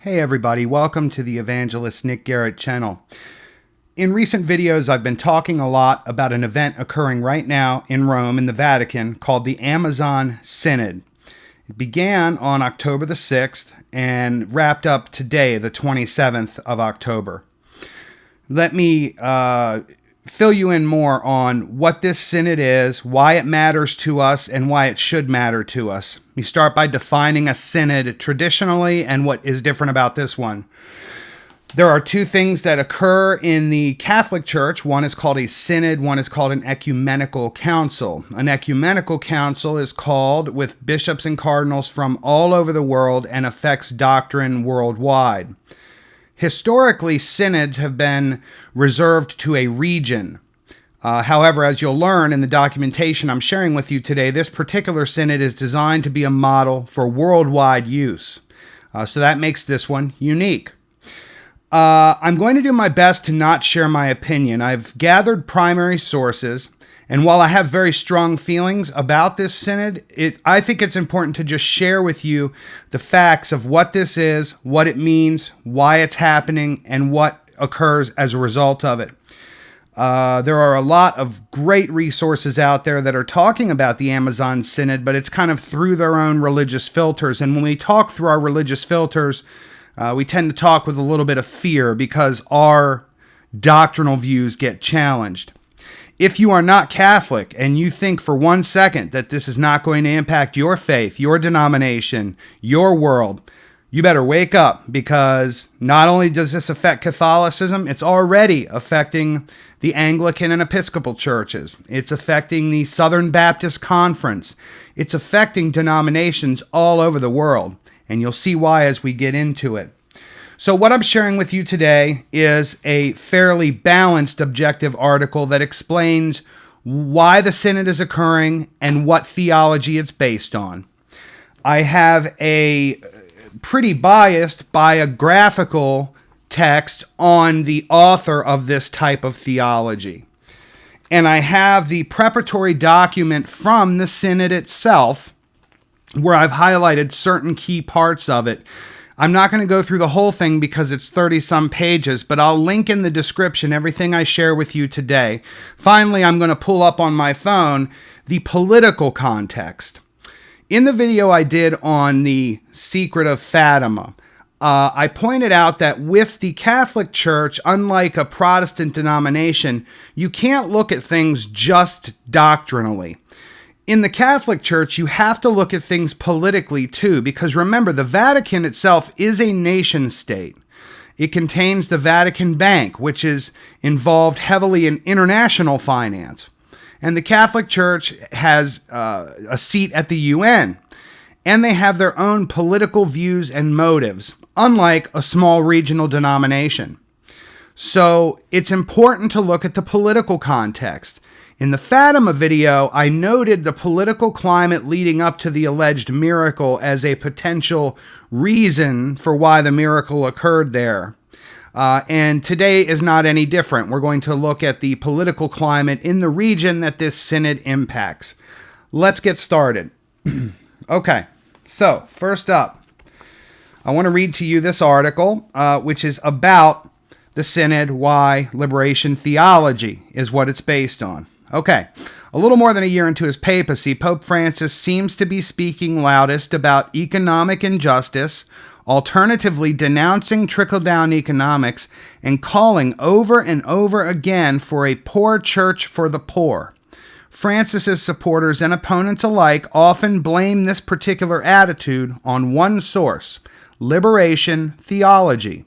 Hey everybody, welcome to the Evangelist Nick Garrett channel. In recent videos, I've been talking a lot about an event occurring right now in Rome in the Vatican called the Amazon Synod. It began on October the 6th and wrapped up today, the 27th of October. Let me fill you in more on what this synod is, why it matters to us, and why it should matter to us. We start by defining a synod traditionally and what is different about this one. There are two things that occur in the Catholic Church. One is called a synod, one is called an ecumenical council. An ecumenical council is called with bishops and cardinals from all over the world and affects doctrine worldwide. Historically, synods have been reserved to a region. However, as you'll learn in the documentation I'm sharing with you today, this particular synod is designed to be a model for worldwide use. So that makes this one unique. I'm going to do my best to not share my opinion. I've gathered primary sources, and while I have very strong feelings about this synod, I think it's important to just share with you the facts of what this is, what it means, why it's happening, and what occurs as a result of it. There are a lot of great resources out there that are talking about the Amazon Synod, but it's kind of through their own religious filters. And when we talk through our religious filters, we tend to talk with a little bit of fear because our doctrinal views get challenged. If you are not Catholic and you think for 1 second that this is not going to impact your faith, your denomination, your world, you better wake up, because not only does this affect Catholicism, it's already affecting the Anglican and Episcopal churches. It's affecting the Southern Baptist Conference. It's affecting denominations all over the world, and you'll see why as we get into it. So what I'm sharing with you today is a fairly balanced, objective article that explains why the synod is occurring and what theology it's based on. I have a pretty biased biographical text on the author of this type of theology. And I have the preparatory document from the synod itself, where I've highlighted certain key parts of it. I'm not going to go through the whole thing because it's 30-some pages, but I'll link in the description everything I share with you today. Finally, I'm going to pull up on my phone the political context. In the video I did on the Secret of Fatima, I pointed out that with the Catholic Church, unlike a Protestant denomination, you can't look at things just doctrinally. In the Catholic Church, you have to look at things politically too, because remember, the Vatican itself is a nation state. It contains the Vatican Bank, which is involved heavily in international finance. And the Catholic Church has a seat at the UN, and they have their own political views and motives, unlike a small regional denomination. So it's important to look at the political context. In the Fatima video, I noted the political climate leading up to the alleged miracle as a potential reason for why the miracle occurred there. And today is not any different. We're going to look at the political climate in the region that this synod impacts. Let's get started. Okay, so first up, I want to read to you this article, which is about the synod, why liberation theology is what it's based on. Okay, a little more than a year into his papacy, Pope Francis seems to be speaking loudest about economic injustice, alternatively denouncing trickle-down economics, and calling over and over again for a poor church for the poor. Francis's supporters and opponents alike often blame this particular attitude on one source: liberation theology.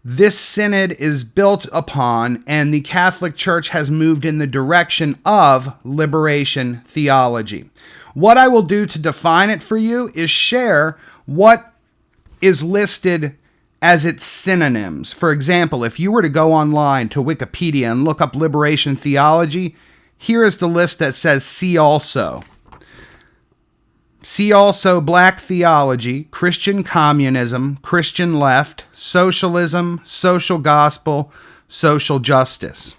This synod is built upon, and the Catholic Church has moved in the direction of liberation theology. What I will do to define it for you is share what is listed as its synonyms. For example, if you were to go online to Wikipedia and look up liberation theology, here is the list that says "see also." See also Black theology, Christian communism, Christian left, socialism, social gospel, social justice.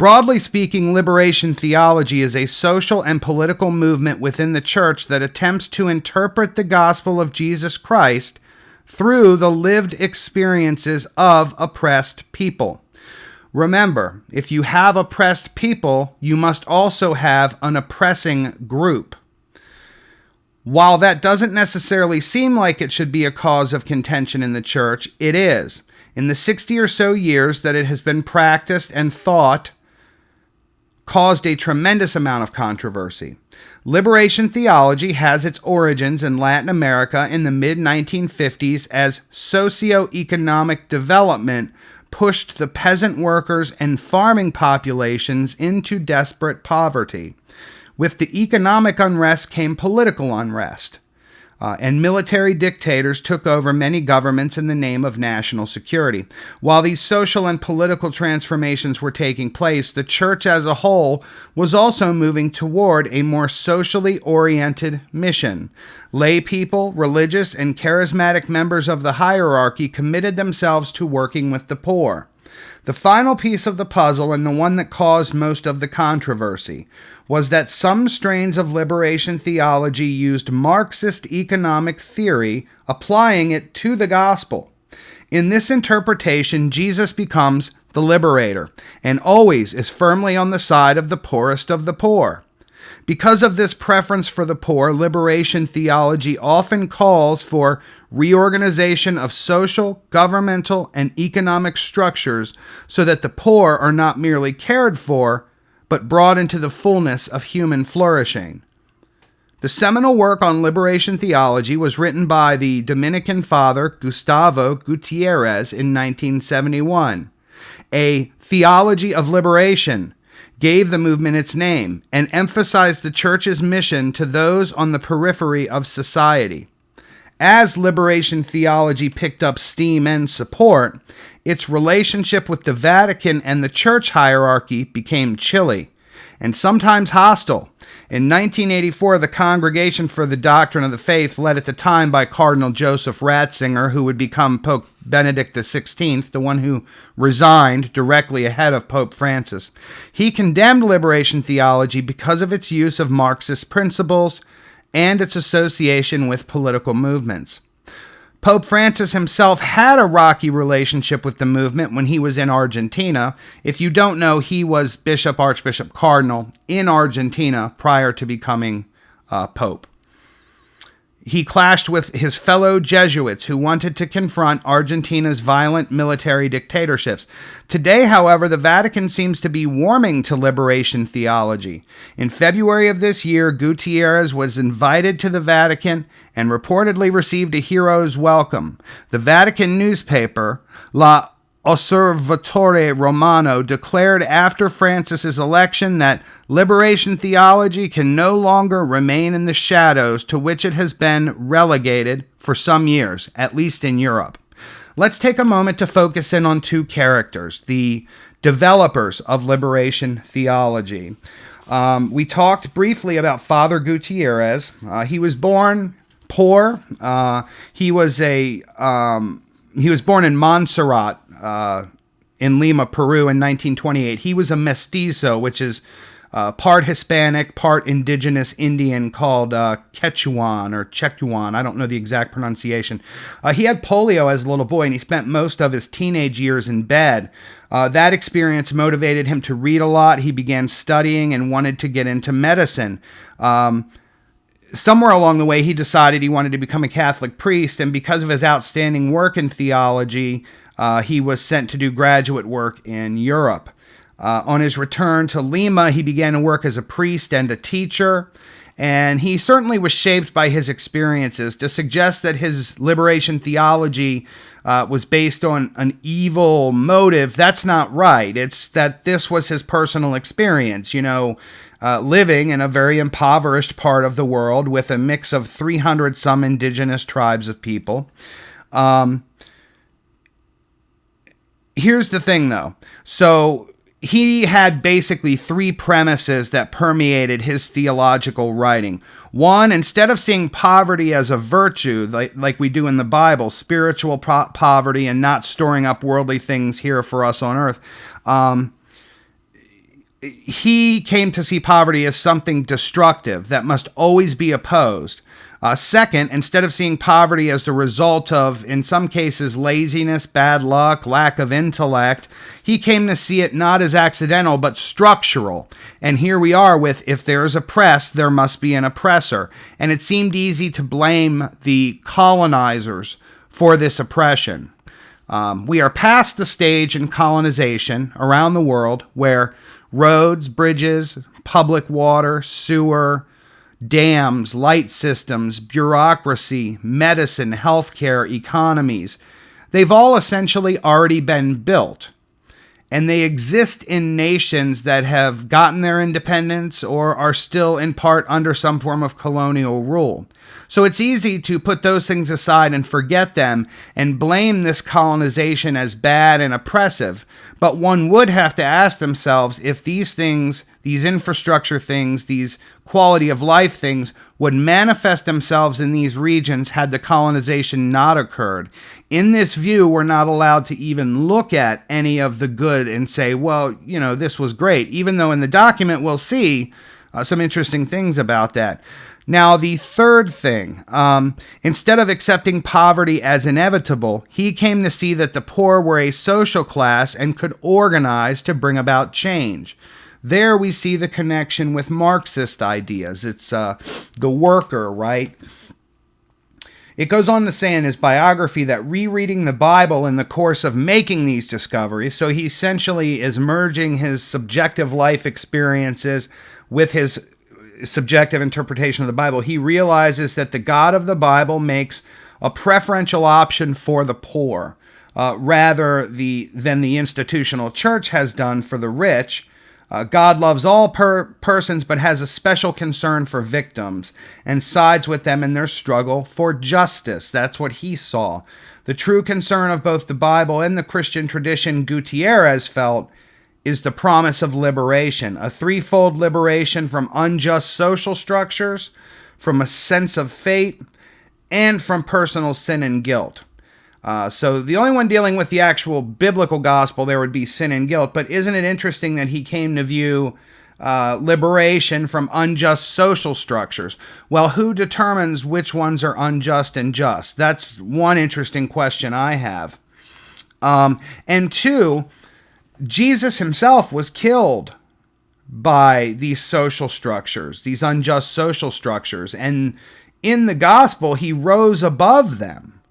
Broadly speaking, liberation theology is a social and political movement within the church that attempts to interpret the gospel of Jesus Christ through the lived experiences of oppressed people. Remember, if you have oppressed people, you must also have an oppressing group. While that doesn't necessarily seem like it should be a cause of contention in the church, it is. In the 60 or so years that it has been practiced and thought, caused a tremendous amount of controversy. Liberation theology has its origins in Latin America in the mid-1950s as socio-economic development pushed the peasant workers and farming populations into desperate poverty. With the economic unrest came political unrest, and military dictators took over many governments in the name of national security. While these social and political transformations were taking place, the church as a whole was also moving toward a more socially oriented mission. Lay people, religious, and charismatic members of the hierarchy committed themselves to working with the poor. The final piece of the puzzle, and the one that caused most of the controversy, was that some strains of liberation theology used Marxist economic theory, applying it to the gospel. In this interpretation, Jesus becomes the liberator, and always is firmly on the side of the poorest of the poor. Because of this preference for the poor, liberation theology often calls for reorganization of social, governmental, and economic structures so that the poor are not merely cared for, but brought into the fullness of human flourishing. The seminal work on liberation theology was written by the Dominican father Gustavo Gutierrez in 1971. A Theology of Liberation gave the movement its name and emphasized the church's mission to those on the periphery of society. As liberation theology picked up steam and support, its relationship with the Vatican and the church hierarchy became chilly and sometimes hostile. In 1984, the Congregation for the Doctrine of the Faith, led at the time by Cardinal Joseph Ratzinger, who would become Pope Benedict XVI, the one who resigned directly ahead of Pope Francis, he condemned liberation theology because of its use of Marxist principles and its association with political movements. Pope Francis himself had a rocky relationship with the movement when he was in Argentina. If you don't know, he was Bishop, Archbishop, Cardinal in Argentina prior to becoming Pope. He clashed with his fellow Jesuits who wanted to confront Argentina's violent military dictatorships. Today, however, the Vatican seems to be warming to liberation theology. In February of this year, Gutierrez was invited to the Vatican and reportedly received a hero's welcome. The Vatican newspaper, La Osservatore Romano, declared after Francis's election that liberation theology can no longer remain in the shadows to which it has been relegated for some years, at least in Europe. Let's take a moment to focus in on two characters, the developers of liberation theology. We talked briefly about Father Gutierrez. He was born poor. He was born in Montserrat, in Lima, Peru in 1928. He was a mestizo, which is part Hispanic, part indigenous Indian, called Quechuan or Checuan. I don't know the exact pronunciation. He had polio as a little boy, and he spent most of his teenage years in bed. That experience motivated him to read a lot. He began studying and wanted to get into medicine. Somewhere along the way, he decided he wanted to become a Catholic priest, and because of his outstanding work in theology, he was sent to do graduate work in Europe. On his return to Lima, he began to work as a priest and a teacher, and he certainly was shaped by his experiences. To suggest that his liberation theology was based on an evil motive, that's not right. It's that this was his personal experience, living in a very impoverished part of the world with a mix of 300 some indigenous tribes of people. Here's the thing, though. So he had basically three premises that permeated his theological writing. One, instead of seeing poverty as a virtue, like we do in the Bible, spiritual poverty and not storing up worldly things here for us on earth, he came to see poverty as something destructive that must always be opposed. Second, instead of seeing poverty as the result of, in some cases, laziness, bad luck, lack of intellect, he came to see it not as accidental, but structural. And here we are with, if there is oppressed, there must be an oppressor. And it seemed easy to blame the colonizers for this oppression. We are past the stage in colonization around the world where roads, bridges, public water, sewer, dams, light systems, bureaucracy, medicine, healthcare, economies, they've all essentially already been built. And they exist in nations that have gotten their independence or are still in part under some form of colonial rule. So it's easy to put those things aside and forget them and blame this colonization as bad and oppressive. But one would have to ask themselves if these things, these infrastructure things, these quality of life things would manifest themselves in these regions had the colonization not occurred. In this view, we're not allowed to even look at any of the good and say, well, this was great, even though in the document we'll see some interesting things about that. Now, the third thing, instead of accepting poverty as inevitable, he came to see that the poor were a social class and could organize to bring about change. There we see the connection with Marxist ideas. It's the worker, right? It goes on to say in his biography that rereading the Bible in the course of making these discoveries, so he essentially is merging his subjective life experiences with his subjective interpretation of the Bible, he realizes that the God of the Bible makes a preferential option for the poor, rather than the institutional church has done for the rich. God loves all persons, but has a special concern for victims and sides with them in their struggle for justice. That's what he saw. The true concern of both the Bible and the Christian tradition, Gutierrez felt, is the promise of liberation, a threefold liberation from unjust social structures, from a sense of fate, and from personal sin and guilt. So the only one dealing with the actual biblical gospel there would be sin and guilt, but isn't it interesting that he came to view liberation from unjust social structures? Well, who determines which ones are unjust and just? That's one interesting question I have. And two, Jesus himself was killed by these social structures, these unjust social structures. And in the gospel, he rose above them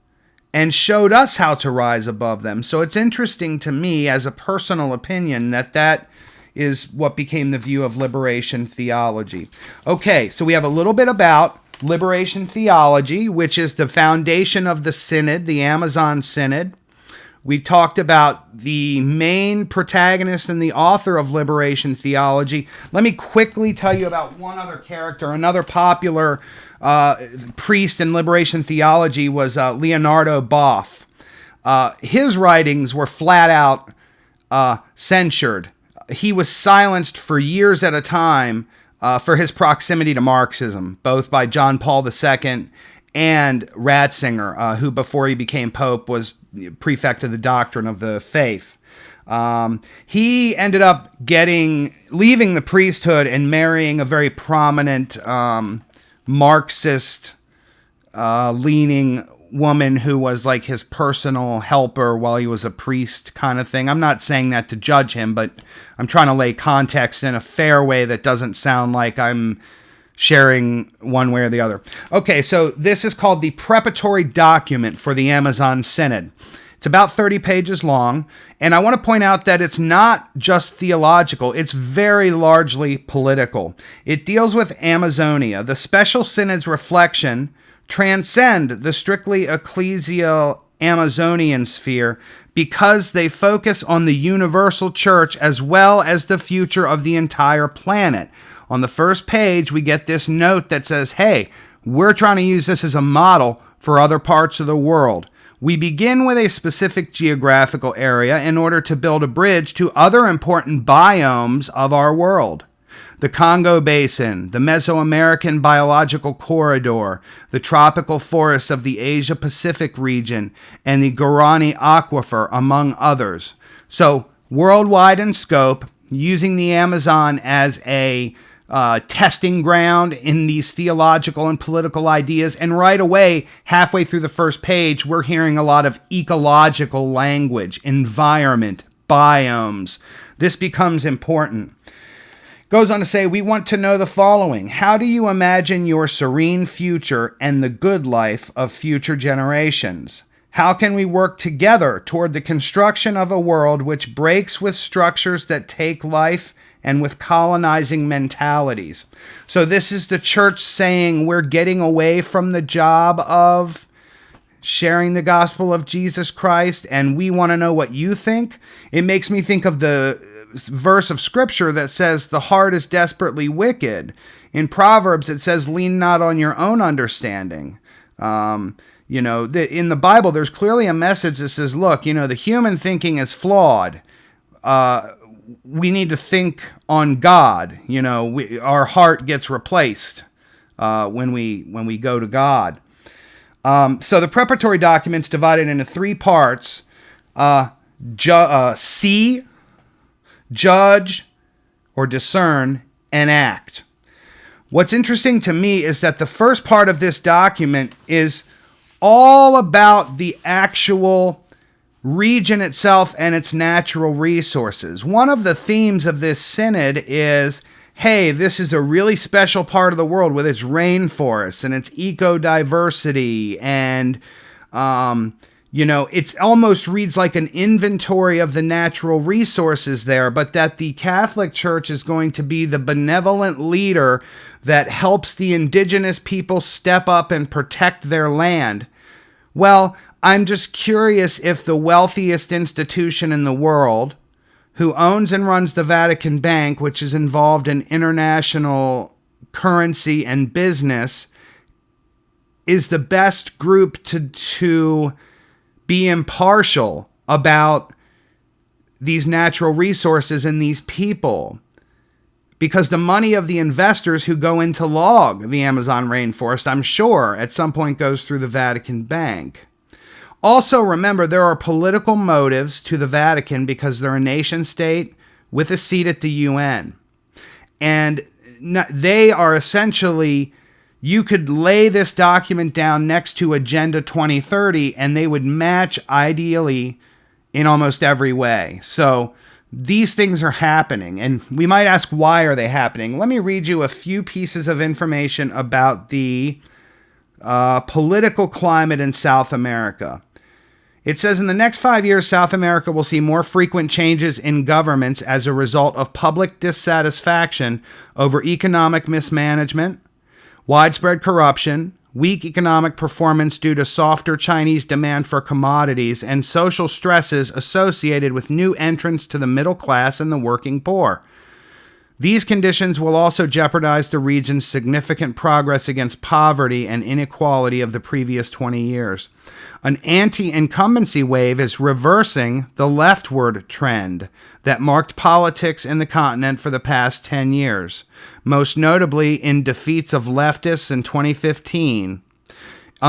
and showed us how to rise above them. So it's interesting to me as a personal opinion that is what became the view of liberation theology. Okay, so we have a little bit about liberation theology, which is the foundation of the Synod, the Amazon Synod. We talked about the main protagonist and the author of liberation theology. Let me quickly tell you about one other character. Another popular priest in liberation theology was Leonardo Boff. His writings were flat out censored. He was silenced for years at a time for his proximity to Marxism, both by John Paul II and Ratzinger, who before he became Pope was prefect of the doctrine of the faith. He ended up leaving the priesthood and marrying a very prominent Marxist leaning woman who was like his personal helper while he was a priest kind of thing. I'm not saying that to judge him, but I'm trying to lay context in a fair way that doesn't sound like I'm sharing one way or the other. Okay, so this is called the preparatory document for the Amazon Synod. It's about 30 pages long, and I want to point out that it's not just theological, it's very largely political. It deals with Amazonia. The special synod's reflection transcend the strictly ecclesial Amazonian sphere because they focus on the universal church as well as the future of the entire planet. On the first page, we get this note that says, hey, we're trying to use this as a model for other parts of the world. We begin with a specific geographical area in order to build a bridge to other important biomes of our world. The Congo Basin, the Mesoamerican Biological Corridor, the tropical forests of the Asia-Pacific region, and the Guarani Aquifer, among others. So, worldwide in scope, using the Amazon as a testing ground in these theological and political ideas. And right away, halfway through the first page, we're hearing a lot of ecological language, environment, biomes. This becomes important. Goes on to say, we want to know the following. How do you imagine your serene future and the good life of future generations? How can we work together toward the construction of a world which breaks with structures that take life and with colonizing mentalities? So this is the church saying we're getting away from the job of sharing the gospel of Jesus Christ, and we want to know what you think. It makes me think of the verse of scripture that says the heart is desperately wicked. In Proverbs, it says, lean not on your own understanding. In the Bible, there's clearly a message that says, look, the human thinking is flawed. We need to think on God. Our heart gets replaced when we go to God. So the preparatory document's divided into 3 parts. See, judge, or discern, and act. What's interesting to me is that the first part of this document is all about the actual region itself and its natural resources. One of the themes of this synod is, hey, this is a really special part of the world with its rainforests and its eco-diversity, and it almost reads like an inventory of the natural resources there, but that the Catholic Church is going to be the benevolent leader that helps the indigenous people step up and protect their land. Well, I'm just curious if the wealthiest institution in the world, who owns and runs the Vatican Bank, which is involved in international currency and business, is the best group to be impartial about these natural resources and these people. Because the money of the investors who go in to log the Amazon rainforest, I'm sure, at some point goes through the Vatican Bank. Also, remember, there are political motives to the Vatican because they're a nation state with a seat at the UN. And they are essentially, you could lay this document down next to Agenda 2030 and they would match ideally in almost every way. So these things are happening, and we might ask, why are they happening? Let me read you a few pieces of information about the political climate in South America. It says, in the next 5 years, South America will see more frequent changes in governments as a result of public dissatisfaction over economic mismanagement, widespread corruption, weak economic performance due to softer Chinese demand for commodities, and social stresses associated with new entrants to the middle class and the working poor. These conditions will also jeopardize the region's significant progress against poverty and inequality of the previous 20 years. An anti-incumbency wave is reversing the leftward trend that marked politics in the continent for the past 10 years, most notably in defeats of leftists in 2015.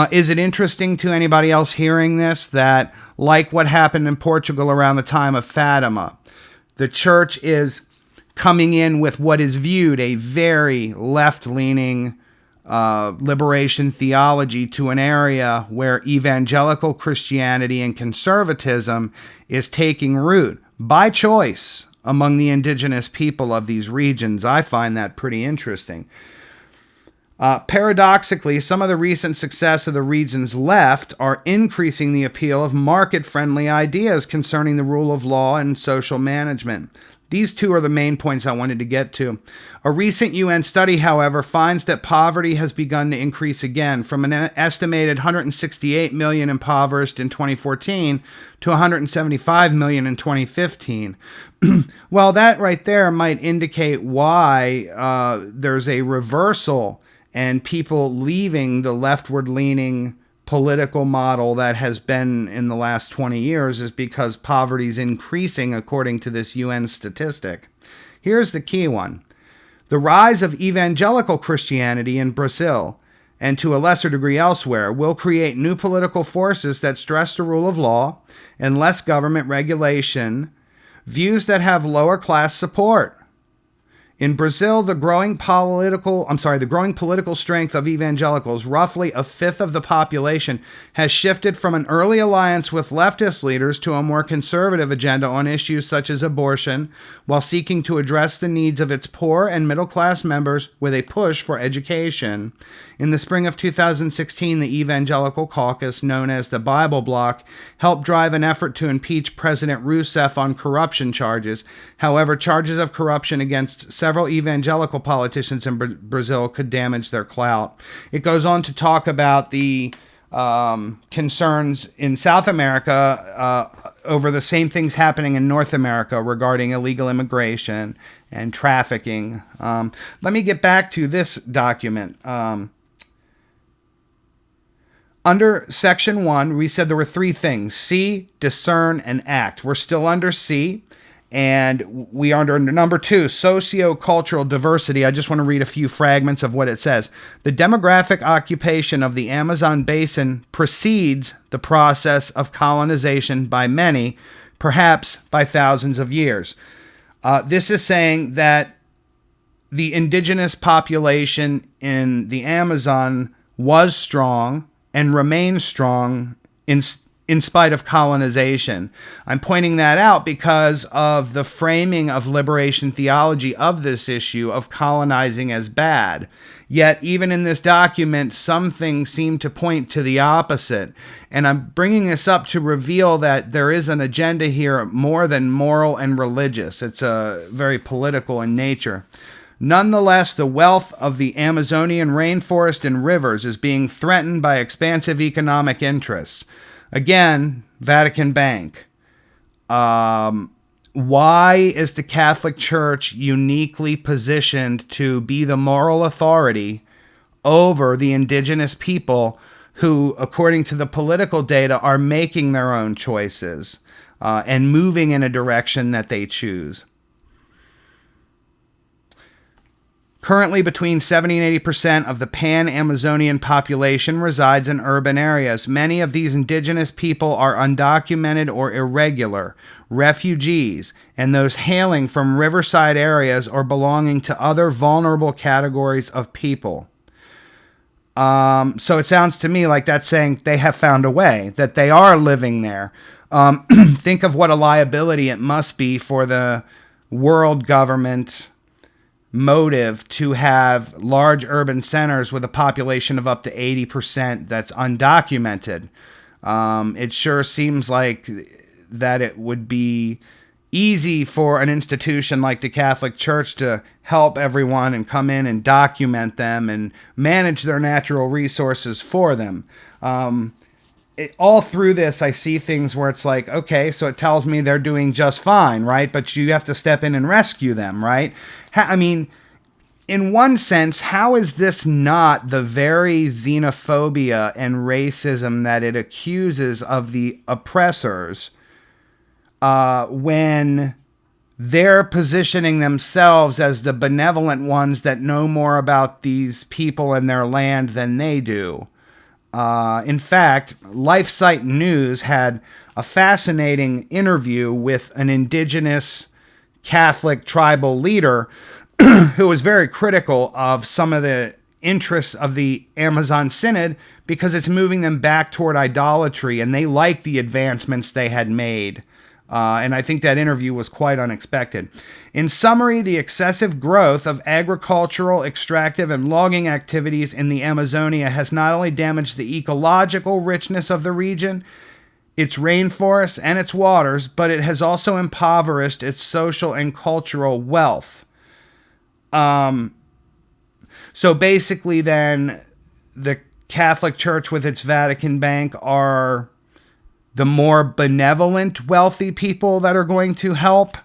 Is it interesting to anybody else hearing this that, like what happened in Portugal around the time of Fatima, the church is coming in with what is viewed a very left-leaning liberation theology to an area where evangelical Christianity and conservatism is taking root by choice among the indigenous people of these regions? I find that pretty interesting. Paradoxically, some of the recent success of the region's left are increasing the appeal of market-friendly ideas concerning the rule of law and social management. These two are the main points I wanted to get to. A recent UN study, however, finds that poverty has begun to increase again, from an estimated 168 million impoverished in 2014 to 175 million in 2015. Well, that right there might indicate why there's a reversal and people leaving the leftward-leaning political model that has been in the last 20 years, is because poverty is increasing according to this UN statistic. Here's the key one. The rise of evangelical Christianity in Brazil, and to a lesser degree elsewhere, will create new political forces that stress the rule of law and less government regulation, views that have lower class support. In Brazil, the growing political strength of evangelicals, roughly a fifth of the population, has shifted from an early alliance with leftist leaders to a more conservative agenda on issues such as abortion, while seeking to address the needs of its poor and middle-class members with a push for education. In the spring of 2016, the Evangelical Caucus, known as the Bible Bloc, helped drive an effort to impeach President Rousseff on corruption charges. However, charges of corruption against several evangelical politicians in Brazil could damage their clout. It goes on to talk about the concerns in South America over the same things happening in North America regarding illegal immigration and trafficking. Let me get back to this document. Under section 1, we said there were 3 things: see, discern, and act. We're still under C, and we are under number 2, socio-cultural diversity. I just want to read a few fragments of what it says. The demographic occupation of the Amazon basin precedes the process of colonization by many, perhaps by thousands of years. This is saying that the indigenous population in the Amazon was strong and remains strong in spite of colonization. I'm pointing that out because of the framing of liberation theology of this issue of colonizing as bad. Yet, even in this document, some things seem to point to the opposite. And I'm bringing this up to reveal that there is an agenda here more than moral and religious. It's very political in nature. Nonetheless, the wealth of the Amazonian rainforest and rivers is being threatened by expansive economic interests. Again, Vatican Bank. Why is the Catholic Church uniquely positioned to be the moral authority over the indigenous people who, according to the political data, are making their own choices and moving in a direction that they choose? Currently, between 70 and 80% of the Pan-Amazonian population resides in urban areas. Many of these indigenous people are undocumented or irregular, refugees, and those hailing from riverside areas or belonging to other vulnerable categories of people. So it sounds to me like that's saying they have found a way, that they are living there. Think of what a liability it must be for the world government motive to have large urban centers with a population of up to 80% that's undocumented. It sure seems like that it would be easy for an institution like the Catholic Church to help everyone and come in and document them and manage their natural resources for them. All through this, I see things where it's like, okay, so it tells me they're doing just fine, right? But you have to step in and rescue them, right? I mean, in one sense, how is this not the very xenophobia and racism that it accuses of the oppressors when they're positioning themselves as the benevolent ones that know more about these people and their land than they do? In fact, Lifesite News had a fascinating interview with an indigenous Catholic tribal leader who was very critical of some of the interests of the Amazon Synod because it's moving them back toward idolatry, and they liked the advancements they had made. And I think that interview was quite unexpected. In summary, the excessive growth of agricultural, extractive, and logging activities in the Amazonia has not only damaged the ecological richness of the region, its rainforests, and its waters, but it has also impoverished its social and cultural wealth. So basically then, the Catholic Church with its Vatican Bank are the more benevolent, wealthy people that are going to help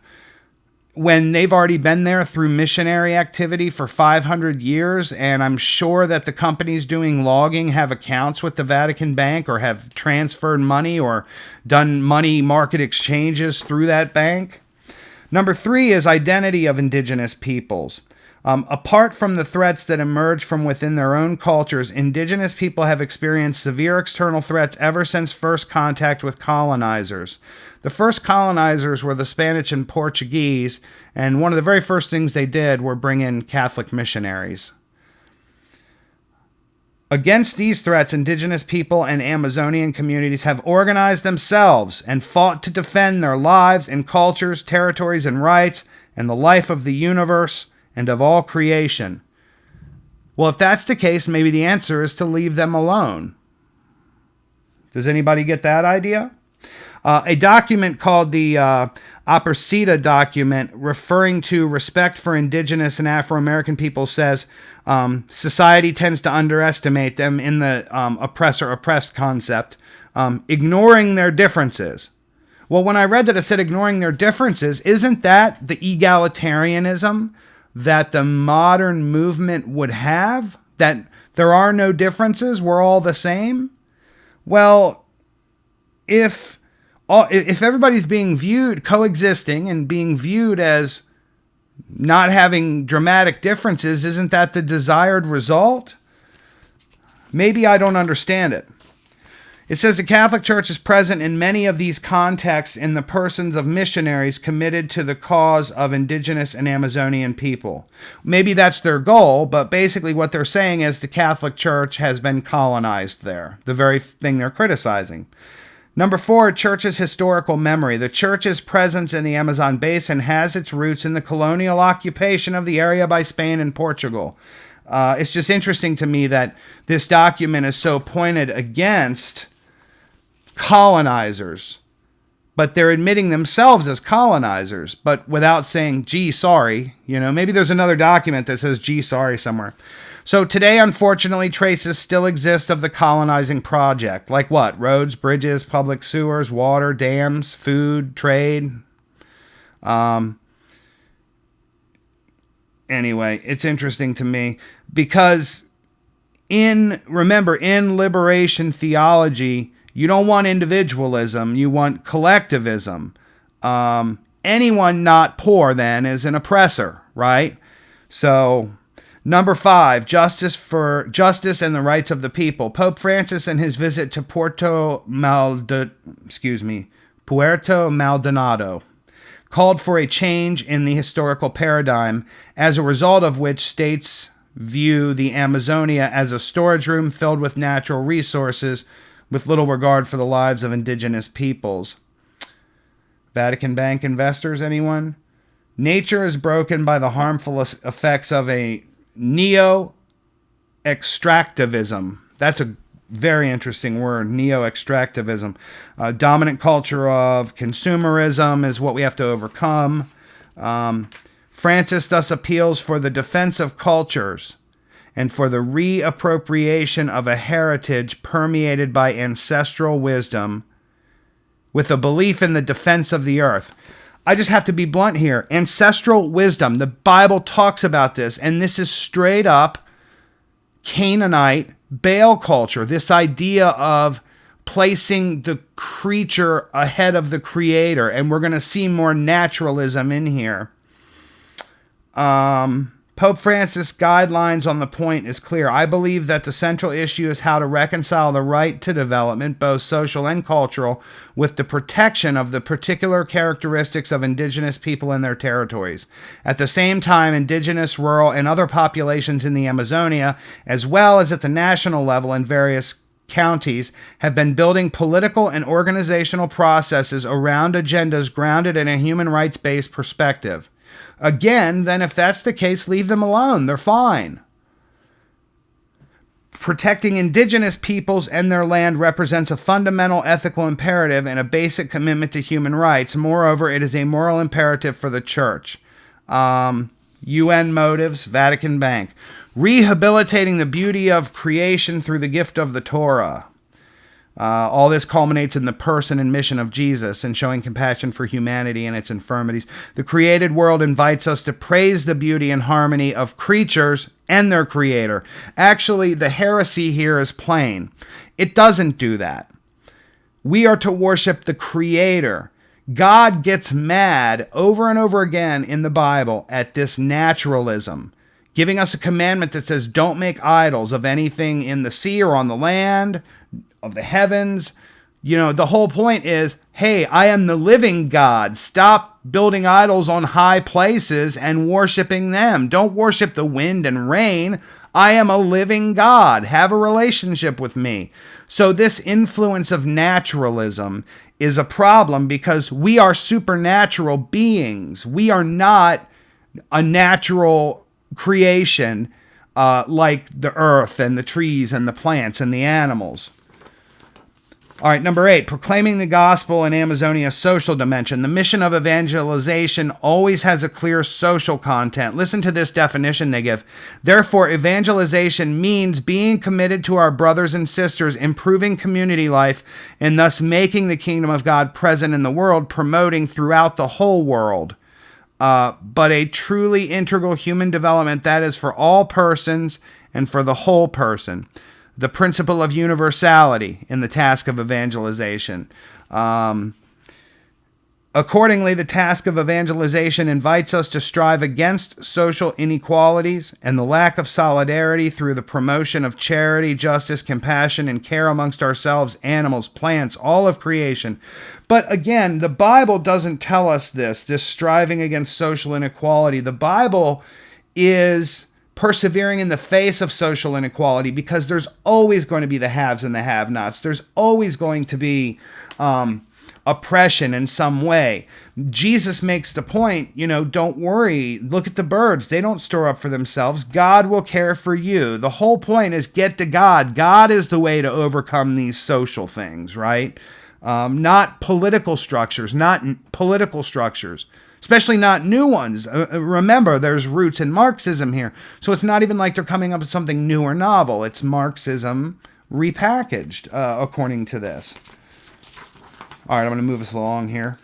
when they've already been there through missionary activity for 500 years. And I'm sure that the companies doing logging have accounts with the Vatican Bank or have transferred money or done money market exchanges through that bank. Number 3 is identity of indigenous peoples. Apart from the threats that emerge from within their own cultures, indigenous people have experienced severe external threats ever since first contact with colonizers. The first colonizers were the Spanish and Portuguese, and one of the very first things they did were bring in Catholic missionaries. Against these threats, indigenous people and Amazonian communities have organized themselves and fought to defend their lives and cultures, territories, and rights, and the life of the universe and of all creation. Well, if that's the case, maybe the answer is to leave them alone. Does anybody get that idea? A document called the Aparecida document, referring to respect for indigenous and Afro-American people, says society tends to underestimate them in the oppressor-oppressed concept, ignoring their differences. Well, when I read that it said ignoring their differences, isn't that the egalitarianism that the modern movement would have? That there are no differences, we're all the same? Well, if everybody's being viewed, coexisting and being viewed as not having dramatic differences, isn't that the desired result? Maybe I don't understand it. It says the Catholic Church is present in many of these contexts in the persons of missionaries committed to the cause of indigenous and Amazonian people. Maybe that's their goal, but basically what they're saying is the Catholic Church has been colonized there, the very thing they're criticizing. Number 4, church's historical memory. The church's presence in the Amazon basin has its roots in the colonial occupation of the area by Spain and Portugal. It's just interesting to me that this document is so pointed against colonizers, but they're admitting themselves as colonizers, but without saying, gee, sorry. You know, maybe there's another document that says, gee, sorry somewhere. So today, unfortunately, traces still exist of the colonizing project. Like what? Roads, bridges, public sewers, water, dams, food, trade. Anyway, it's interesting to me because remember, in liberation theology, you don't want individualism, you want collectivism. Anyone not poor, then, is an oppressor, right? So, number 5, justice and the rights of the people. Pope Francis, in his visit to Puerto Maldonado, called for a change in the historical paradigm, as a result of which states view the Amazonia as a storage room filled with natural resources, with little regard for the lives of indigenous peoples. Vatican Bank investors, anyone? Nature is broken by the harmful effects of a neo-extractivism. That's a very interesting word, neo-extractivism. Dominant culture of consumerism is what we have to overcome. Francis thus appeals for the defense of cultures and for the reappropriation of a heritage permeated by ancestral wisdom with a belief in the defense of the earth. I just have to be blunt here. Ancestral wisdom. The Bible talks about this, and this is straight up Canaanite Baal culture. This idea of placing the creature ahead of the creator, and we're going to see more naturalism in here. Pope Francis' guidelines on the point is clear. I believe that the central issue is how to reconcile the right to development, both social and cultural, with the protection of the particular characteristics of indigenous people in their territories. At the same time, indigenous, rural, and other populations in the Amazonia, as well as at the national level in various counties, have been building political and organizational processes around agendas grounded in a human rights-based perspective. Again, then if that's the case, leave them alone. They're fine. Protecting indigenous peoples and their land represents a fundamental ethical imperative and a basic commitment to human rights. Moreover, it is a moral imperative for the Church. UN motives, Vatican Bank. Rehabilitating the beauty of creation through the gift of the Torah. All this culminates in the person and mission of Jesus and showing compassion for humanity and its infirmities. The created world invites us to praise the beauty and harmony of creatures and their creator. Actually, the heresy here is plain. It doesn't do that. We are to worship the creator. God gets mad over and over again in the Bible at this naturalism. giving us a commandment that says don't make idols of anything in the sea or on the land, of the heavens. The whole point is, hey, I am the living God. Stop building idols on high places and worshiping them. Don't worship the wind and rain. I am a living God. Have a relationship with me. So this influence of naturalism is a problem because we are supernatural beings. We are not a natural creation like the earth and the trees and the plants and the animals. All right, number 8, proclaiming the gospel in Amazonia's social dimension. The mission of evangelization always has a clear social content. Listen to this definition they give. Therefore, evangelization means being committed to our brothers and sisters, improving community life, and thus making the kingdom of God present in the world, promoting throughout the whole world. But a truly integral human development that is for all persons and for the whole person. The principle of universality in the task of evangelization. Accordingly, the task of evangelization invites us to strive against social inequalities and the lack of solidarity through the promotion of charity, justice, compassion, and care amongst ourselves, animals, plants, all of creation. But again, the Bible doesn't tell us this striving against social inequality. The Bible is persevering in the face of social inequality because there's always going to be the haves and the have-nots. There's always going to be oppression in some way. Jesus makes the point, don't worry. Look at the birds. They don't store up for themselves. God will care for you. The whole point is get to God. God is the way to overcome these social things, right? Not political structures, especially not new ones. Remember, there's roots in Marxism here. So it's not even like they're coming up with something new or novel. It's Marxism repackaged, according to this. All right, I'm going to move us along here.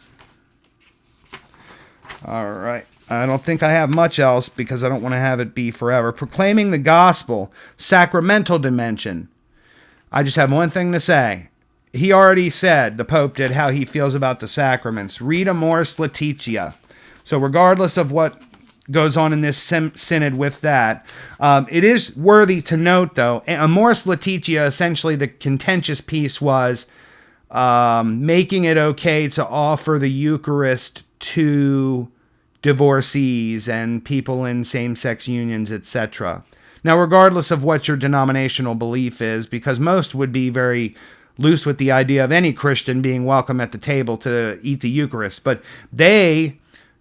All right. I don't think I have much else because I don't want to have it be forever. Proclaiming the gospel, sacramental dimension. I just have one thing to say. He already said, the Pope did, how he feels about the sacraments. Read Amoris Laetitia. So regardless of what goes on in this synod with that, it is worthy to note, though, Amoris Laetitia, essentially the contentious piece was making it okay to offer the Eucharist to divorcees and people in same-sex unions, etc. Now, regardless of what your denominational belief is, because most would be very loose with the idea of any Christian being welcome at the table to eat the Eucharist, but they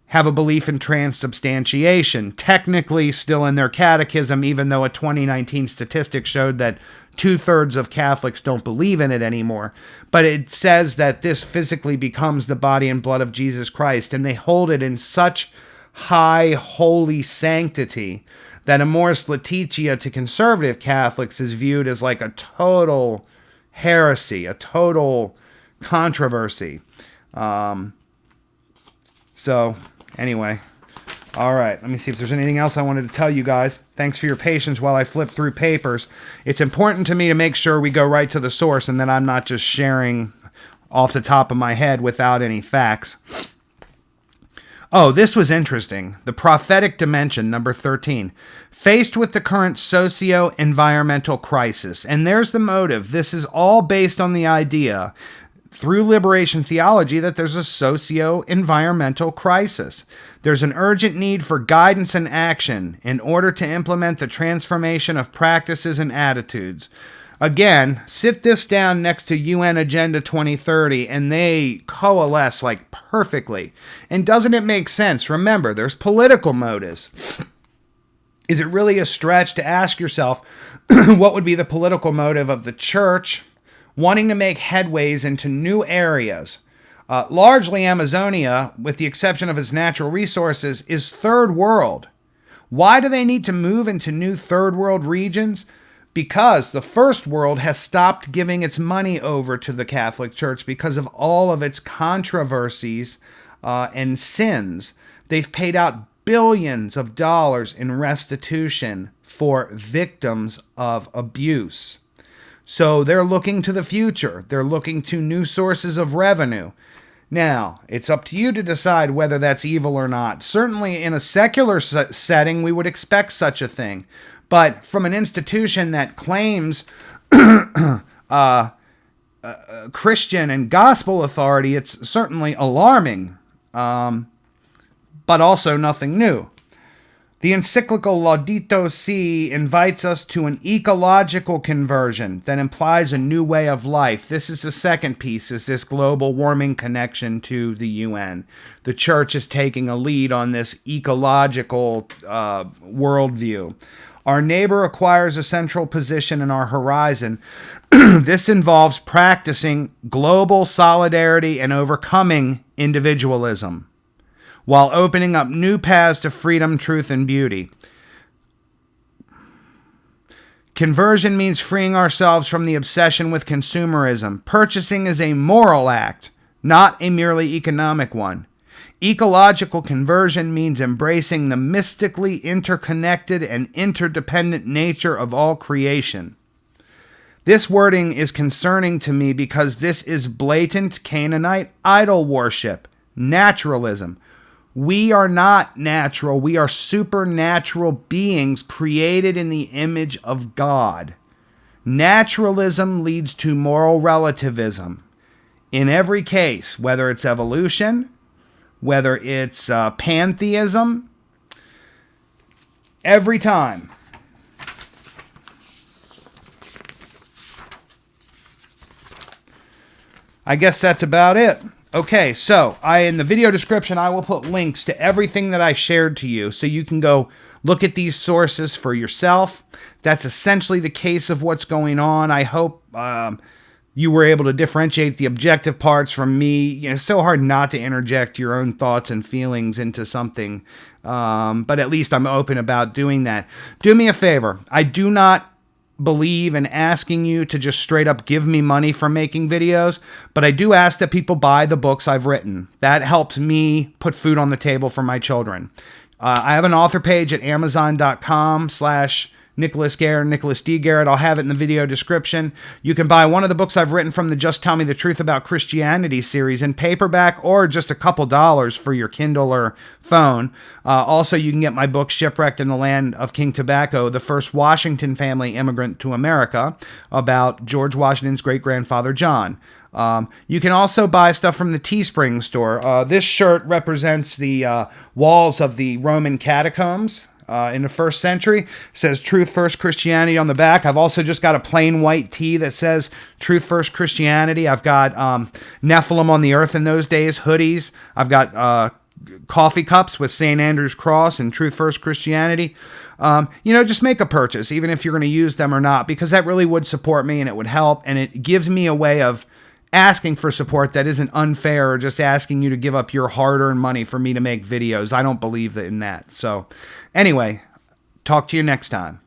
have a belief in transubstantiation, technically still in their catechism, even though a 2019 statistic showed that 2/3 of Catholics don't believe in it anymore. But it says that this physically becomes the body and blood of Jesus Christ, and they hold it in such high holy sanctity that Amoris Laetitia to conservative Catholics is viewed as like a total heresy, a total controversy. So anyway, all right, let me see if there's anything else I wanted to tell you guys. Thanks for your patience while I flip through papers. It's important to me to make sure we go right to the source and that I'm not just sharing off the top of my head without any facts. Oh, this was interesting. The prophetic dimension, number 13. Faced with the current socio-environmental crisis. And there's the motive. This is all based on the idea, through liberation theology, that there's a socio-environmental crisis. There's an urgent need for guidance and action in order to implement the transformation of practices and attitudes. Again, sit this down next to UN Agenda 2030 and they coalesce like perfectly. And doesn't it make sense? Remember, there's political motives. Is it really a stretch to ask yourself what would be the political motive of the church wanting to make headways into new areas? Largely Amazonia, with the exception of its natural resources, is third world. Why do they need to move into new third world regions? Because the first world has stopped giving its money over to the Catholic Church because of all of its controversies and sins. They've paid out billions of dollars in restitution for victims of abuse. So they're looking to the future. They're looking to new sources of revenue. Now, it's up to you to decide whether that's evil or not. Certainly in a secular setting, we would expect such a thing. But from an institution that claims Christian and gospel authority, it's certainly alarming, but also nothing new. The encyclical Laudato Si invites us to an ecological conversion that implies a new way of life. This is the second piece, is this global warming connection to the UN. The church is taking a lead on this ecological worldview. Our neighbor acquires a central position in our horizon. This involves practicing global solidarity and overcoming individualism, while opening up new paths to freedom, truth, and beauty. Conversion means freeing ourselves from the obsession with consumerism. Purchasing is a moral act, not a merely economic one. Ecological conversion means embracing the mystically interconnected and interdependent nature of all creation. This wording is concerning to me because this is blatant Canaanite idol worship, naturalism. We are not natural. We are supernatural beings created in the image of God. Naturalism leads to moral relativism. In every case, whether it's evolution, whether it's pantheism, every time. I guess that's about it. Okay, so in the video description, I will put links to everything that I shared to you, so you can go look at these sources for yourself. That's essentially the case of what's going on. I hope you were able to differentiate the objective parts from me. It's so hard not to interject your own thoughts and feelings into something, but at least I'm open about doing that. Do me a favor. I do not believe in asking you to just straight up give me money for making videos, but I do ask that people buy the books I've written. That helps me put food on the table for my children. I have an author page at amazon.com/nicholasdgarrett, nicholasdgarrett. I'll have it in the video description. You can buy one of the books I've written from the Just Tell Me the Truth About Christianity series in paperback, or just a couple dollars for your Kindle or phone. Also, you can get my book Shipwrecked in the Land of King Tobacco, the first Washington family immigrant to America, about George Washington's great-grandfather John. You can also buy stuff from the Teespring store. This shirt represents the walls of the Roman catacombs in the first century. It says Truth First Christianity on the back. I've also just got a plain white tee that says Truth First Christianity. I've got Nephilim on the Earth in those days, hoodies. I've got coffee cups with St. Andrew's Cross and Truth First Christianity. Just make a purchase, even if you're going to use them or not, because that really would support me and it would help, and it gives me a way of asking for support that isn't unfair, or just asking you to give up your hard-earned money for me to make videos. I don't believe in that. So anyway, talk to you next time.